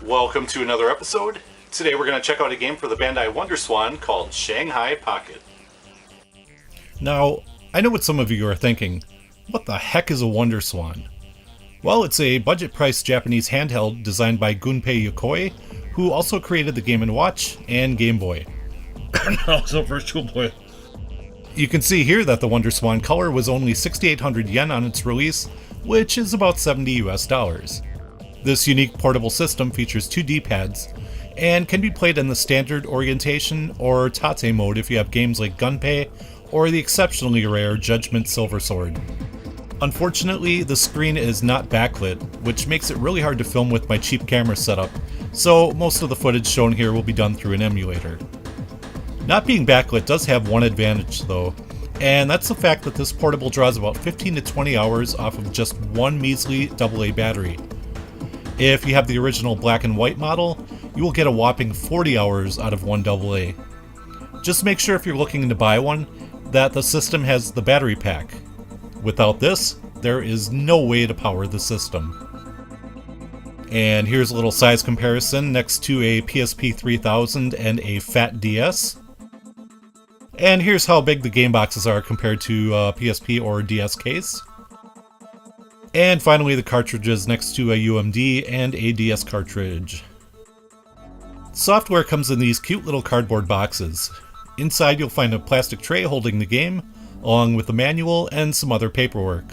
Welcome to another episode. Today we're going to check out a game for the Bandai WonderSwan called Shanghai Pocket. Now, I know what some of you are thinking. What the heck is a WonderSwan? Well, it's a budget-priced Japanese handheld designed by Gunpei Yokoi, who also created the Game & Watch and Game Boy. Also Virtual Boy. You can see here that the WonderSwan color was only 6,800 yen on its release, which is about $70 US. This unique portable system features two D-pads, and can be played in the standard orientation or Tate mode if you have games like Gunpei or the exceptionally rare Judgment Silver Sword. Unfortunately, the screen is not backlit, which makes it really hard to film with my cheap camera setup, so most of the footage shown here will be done through an emulator. Not being backlit does have one advantage though, and that's the fact that this portable draws about 15 to 20 hours off of just one measly AA battery. If you have the original black and white model, you will get a whopping 40 hours out of one AA. Just make sure if you're looking to buy one, that the system has the battery pack. Without this, there is no way to power the system. And here's a little size comparison next to a PSP 3000 and a Fat DS. And here's how big the game boxes are compared to a PSP or DS case. And finally the cartridges next to a UMD and a DS cartridge. Software comes in these cute little cardboard boxes. Inside you'll find a plastic tray holding the game, along with the manual and some other paperwork.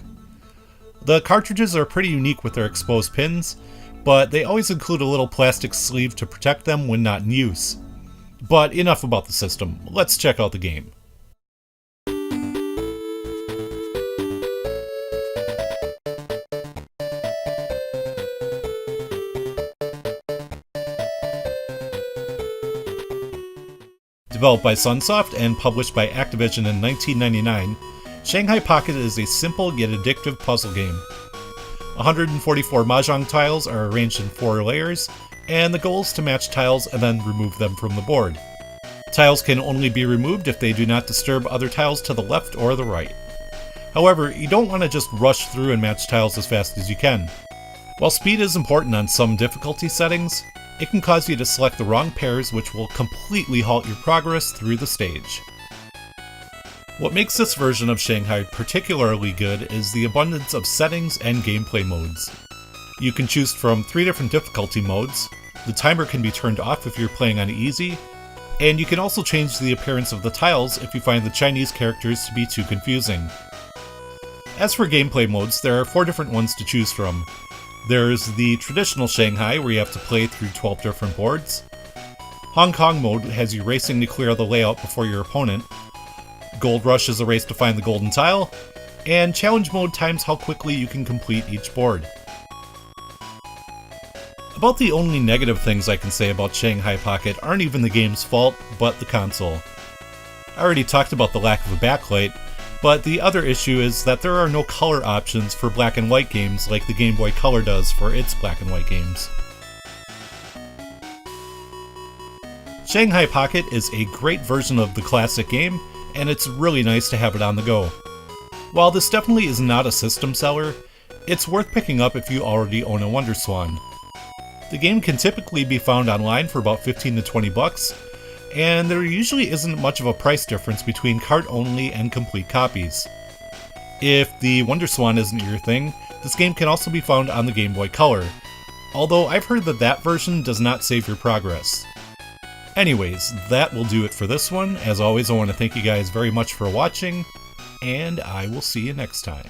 The cartridges are pretty unique with their exposed pins, but they always include a little plastic sleeve to protect them when not in use. But enough about the system, let's check out the game. Developed by Sunsoft and published by Activision in 1999, Shanghai Pocket is a simple yet addictive puzzle game. 144 mahjong tiles are arranged in 4 layers, and the goal is to match tiles and then remove them from the board. Tiles can only be removed if they do not disturb other tiles to the left or the right. However, you don't want to just rush through and match tiles as fast as you can. While speed is important on some difficulty settings, it can cause you to select the wrong pairs, which will completely halt your progress through the stage. What makes this version of Shanghai particularly good is the abundance of settings and gameplay modes. You can choose from 3 different difficulty modes, the timer can be turned off if you're playing on easy, and you can also change the appearance of the tiles if you find the Chinese characters to be too confusing. As for gameplay modes, there are 4 different ones to choose from. There's the traditional Shanghai, where you have to play through 12 different boards. Hong Kong mode has you racing to clear the layout before your opponent. Gold Rush is a race to find the golden tile. And Challenge mode times how quickly you can complete each board. About the only negative things I can say about Shanghai Pocket aren't even the game's fault, but the console. I already talked about the lack of a backlight, but the other issue is that there are no color options for black and white games like the Game Boy Color does for its black and white games. Shanghai Pocket is a great version of the classic game, and it's really nice to have it on the go. While this definitely is not a system seller, it's worth picking up if you already own a WonderSwan. The game can typically be found online for about 15 to 20 bucks, and there usually isn't much of a price difference between cart-only and complete copies. If the WonderSwan isn't your thing, this game can also be found on the Game Boy Color, although I've heard that that version does not save your progress. Anyways, that will do it for this one. As always, I want to thank you guys very much for watching, and I will see you next time.